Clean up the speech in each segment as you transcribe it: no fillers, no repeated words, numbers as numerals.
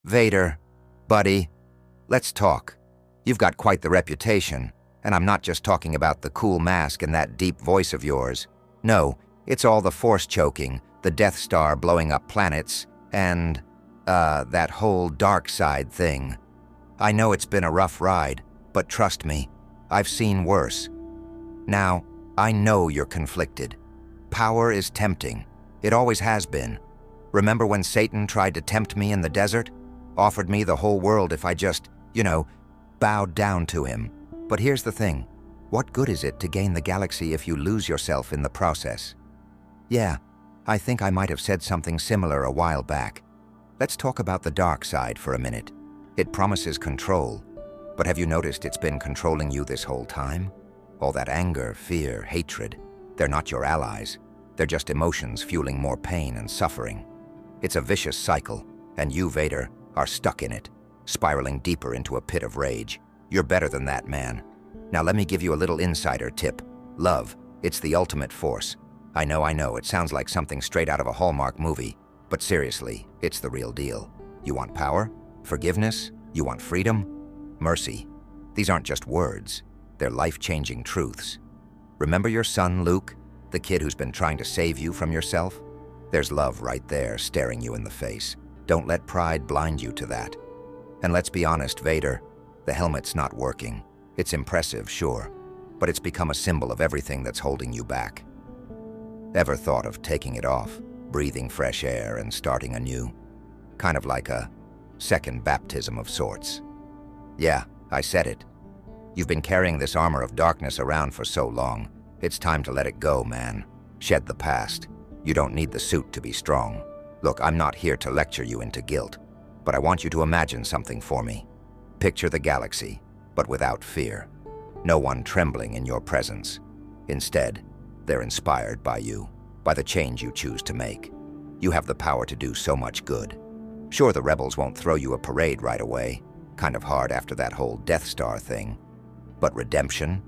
Vader, buddy, let's talk. You've got quite the reputation, and I'm not just talking about the cool mask and that deep voice of yours. No, it's all the force choking, the Death Star blowing up planets, and, that whole dark side thing. I know it's been a rough ride, but trust me, I've seen worse. Now, I know you're conflicted. Power is tempting. It always has been. Remember when Satan tried to tempt me in the desert? Offered me the whole world if I just, bowed down to him. But here's the thing. What good is it to gain the galaxy if you lose yourself in the process? Yeah, I think I might have said something similar a while back. Let's talk about the dark side for a minute. It promises control, but have you noticed it's been controlling you this whole time? All that anger, fear, hatred, they're not your allies. They're just emotions fueling more pain and suffering. It's a vicious cycle, and you, Vader, are stuck in it, spiraling deeper into a pit of rage. You're better than that, man. Now let me give you a little insider tip. Love, it's the ultimate force. I know, it sounds like something straight out of a Hallmark movie, but seriously, it's the real deal. You want power? Forgiveness? You want freedom? Mercy. These aren't just words. They're life-changing truths. Remember your son, Luke? The kid who's been trying to save you from yourself? There's love right there, staring you in the face. Don't let pride blind you to that. And let's be honest, Vader, the helmet's not working. It's impressive, sure, but it's become a symbol of everything that's holding you back. Ever thought of taking it off, breathing fresh air and starting anew? Kind of like a second baptism of sorts. Yeah, I said it. You've been carrying this armor of darkness around for so long. It's time to let it go, man. Shed the past. You don't need the suit to be strong. Look, I'm not here to lecture you into guilt, but I want you to imagine something for me. Picture the galaxy, but without fear. No one trembling in your presence. Instead, they're inspired by you, by the change you choose to make. You have the power to do so much good. Sure, the rebels won't throw you a parade right away. Kind of hard after that whole Death Star thing. But redemption?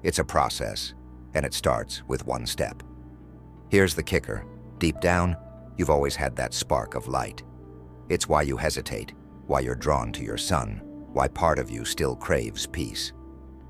It's a process, and it starts with one step. Here's the kicker. Deep down, you've always had that spark of light. It's why you hesitate, why you're drawn to your son, why part of you still craves peace.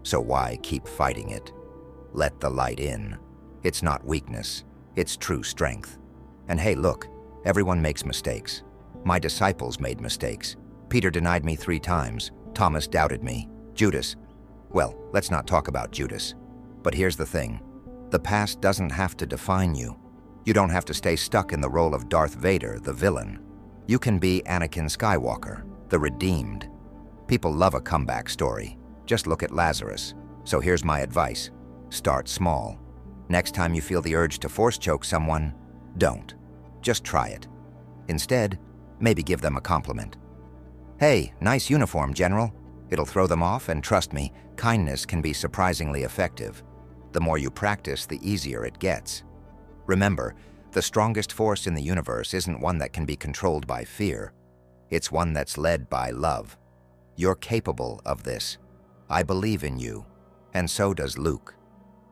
So why keep fighting it? Let the light in. It's not weakness, it's true strength. And hey, look, everyone makes mistakes. My disciples made mistakes. Peter denied me 3 times. Thomas doubted me. Judas. Well, let's not talk about Judas. But here's the thing. The past doesn't have to define you. You don't have to stay stuck in the role of Darth Vader, the villain. You can be Anakin Skywalker, the redeemed. People love a comeback story. Just look at Lazarus. So here's my advice. Start small. Next time you feel the urge to force choke someone, don't. Just try it. Instead, maybe give them a compliment. Hey, nice uniform, General. It'll throw them off, and trust me, kindness can be surprisingly effective. The more you practice, the easier it gets. Remember, the strongest force in the universe isn't one that can be controlled by fear. It's one that's led by love. You're capable of this. I believe in you, and so does Luke.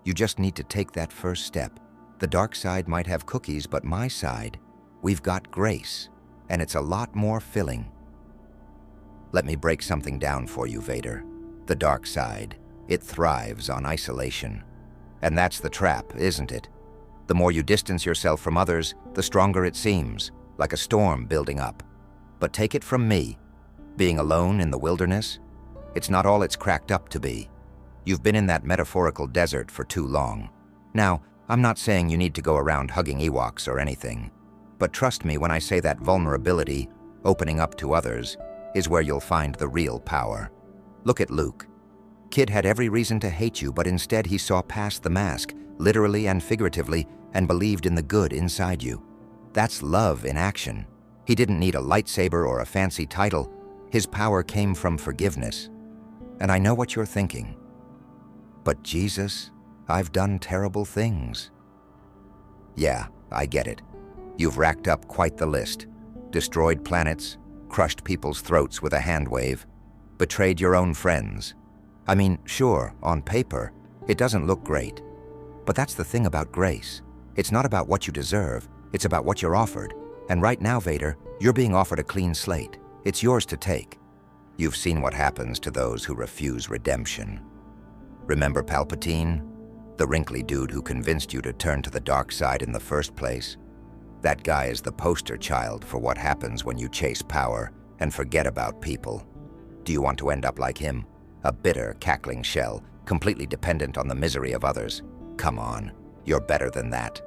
You just need to take that first step. The dark side might have cookies, but my side, we've got grace, and it's a lot more filling. Let me break something down for you, Vader. The dark side, it thrives on isolation. And that's the trap, isn't it? The more you distance yourself from others, the stronger it seems, like a storm building up. But take it from me, being alone in the wilderness, it's not all it's cracked up to be. You've been in that metaphorical desert for too long. Now, I'm not saying you need to go around hugging Ewoks or anything, but trust me when I say that vulnerability, opening up to others, is where you'll find the real power. Look at Luke. Kid had every reason to hate you, but instead he saw past the mask, literally and figuratively, and believed in the good inside you. That's love in action. He didn't need a lightsaber or a fancy title. His power came from forgiveness. And I know what you're thinking. But Jesus, I've done terrible things. Yeah, I get it. You've racked up quite the list. Destroyed planets, crushed people's throats with a hand wave, betrayed your own friends. I mean, sure, on paper, it doesn't look great. But that's the thing about grace. It's not about what you deserve, it's about what you're offered. And right now, Vader, you're being offered a clean slate. It's yours to take. You've seen what happens to those who refuse redemption. Remember Palpatine? The wrinkly dude who convinced you to turn to the dark side in the first place? That guy is the poster child for what happens when you chase power and forget about people. Do you want to end up like him? A bitter, cackling shell, completely dependent on the misery of others? Come on, you're better than that.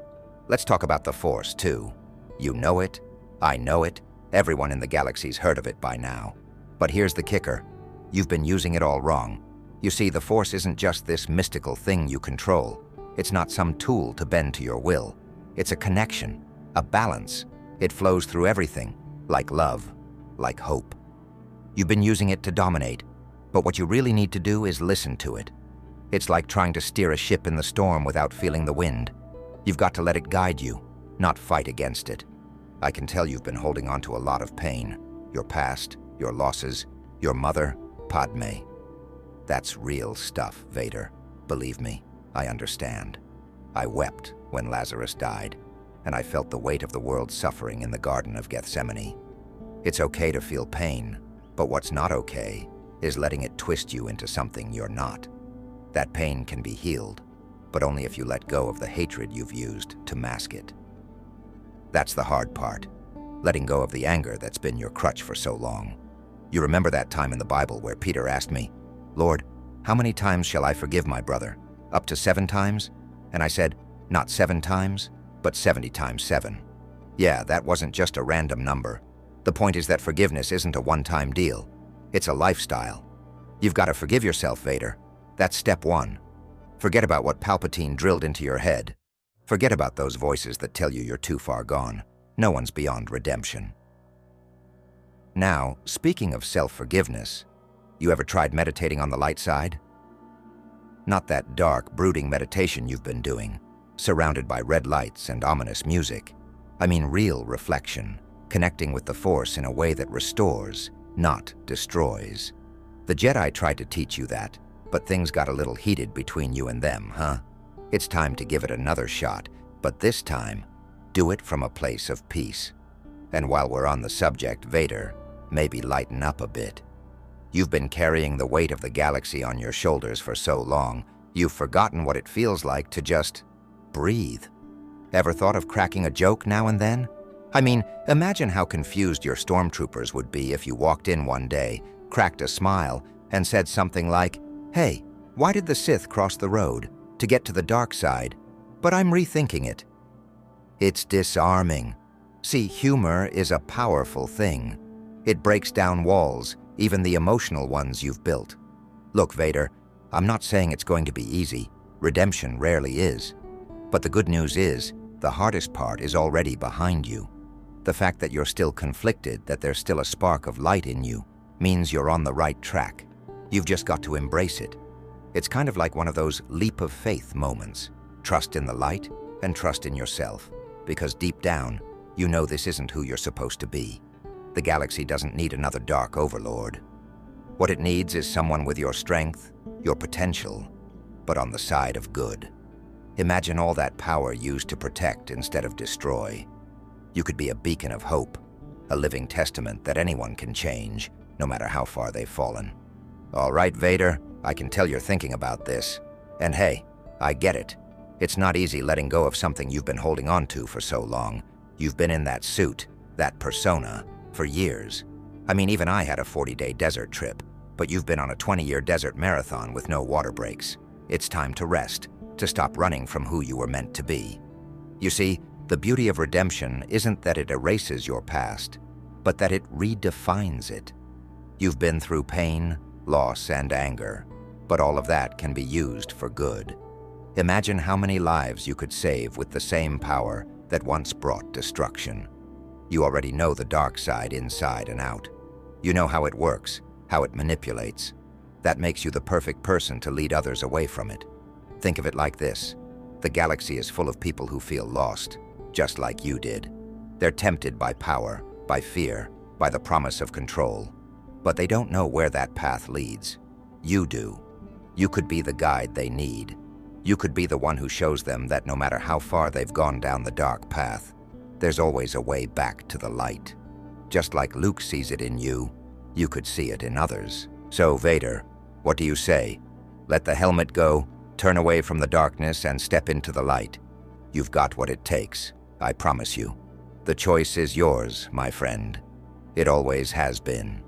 Let's talk about the Force, too. You know it, I know it, everyone in the galaxy's heard of it by now. But here's the kicker. You've been using it all wrong. You see, the Force isn't just this mystical thing you control. It's not some tool to bend to your will. It's a connection, a balance. It flows through everything, like love, like hope. You've been using it to dominate, but what you really need to do is listen to it. It's like trying to steer a ship in the storm without feeling the wind. You've got to let it guide you, not fight against it. I can tell you've been holding on to a lot of pain. Your past, your losses, your mother, Padme. That's real stuff, Vader. Believe me, I understand. I wept when Lazarus died, and I felt the weight of the world's suffering in the Garden of Gethsemane. It's okay to feel pain, but what's not okay is letting it twist you into something you're not. That pain can be healed, but only if you let go of the hatred you've used to mask it. That's the hard part, letting go of the anger that's been your crutch for so long. You remember that time in the Bible where Peter asked me, "Lord, how many times shall I forgive my brother? Up to 7 times? And I said, not 7 times, but 70 times 7. Yeah, that wasn't just a random number. The point is that forgiveness isn't a one-time deal. It's a lifestyle. You've got to forgive yourself, Vader. That's step 1. Forget about what Palpatine drilled into your head. Forget about those voices that tell you you're too far gone. No one's beyond redemption. Now, speaking of self-forgiveness, you ever tried meditating on the light side? Not that dark, brooding meditation you've been doing, surrounded by red lights and ominous music. I mean real reflection, connecting with the Force in a way that restores, not destroys. The Jedi tried to teach you that, but things got a little heated between you and them, huh? It's time to give it another shot, but this time, do it from a place of peace. And while we're on the subject, Vader, maybe lighten up a bit. You've been carrying the weight of the galaxy on your shoulders for so long, you've forgotten what it feels like to just breathe. Ever thought of cracking a joke now and then? I mean, imagine how confused your stormtroopers would be if you walked in one day, cracked a smile, and said something like, "Hey, why did the Sith cross the road? To get to the dark side, but I'm rethinking it." It's disarming. See, humor is a powerful thing. It breaks down walls, even the emotional ones you've built. Look, Vader, I'm not saying it's going to be easy. Redemption rarely is. But the good news is, the hardest part is already behind you. The fact that you're still conflicted, that there's still a spark of light in you, means you're on the right track. You've just got to embrace it. It's kind of like one of those leap of faith moments. Trust in the light and trust in yourself, because deep down, you know this isn't who you're supposed to be. The galaxy doesn't need another dark overlord. What it needs is someone with your strength, your potential, but on the side of good. Imagine all that power used to protect instead of destroy. You could be a beacon of hope, a living testament that anyone can change, no matter how far they've fallen. All right, Vader, I can tell you're thinking about this. And hey, I get it. It's not easy letting go of something you've been holding on to for so long. You've been in that suit, that persona, for years. I mean, even I had a 40-day desert trip, but you've been on a 20-year desert marathon with no water breaks. It's time to rest, to stop running from who you were meant to be. You see, the beauty of redemption isn't that it erases your past, but that it redefines it. You've been through pain, loss, and anger, but all of that can be used for good. Imagine how many lives you could save with the same power that once brought destruction. You already know the dark side inside and out. You know how it works, how it manipulates. That makes you the perfect person to lead others away from it. Think of it like this. The galaxy is full of people who feel lost, just like you did. They're tempted by power, by fear, by the promise of control. But they don't know where that path leads. You do. You could be the guide they need. You could be the one who shows them that no matter how far they've gone down the dark path, there's always a way back to the light. Just like Luke sees it in you, you could see it in others. So, Vader, what do you say? Let the helmet go, turn away from the darkness, and step into the light. You've got what it takes, I promise you. The choice is yours, my friend. It always has been.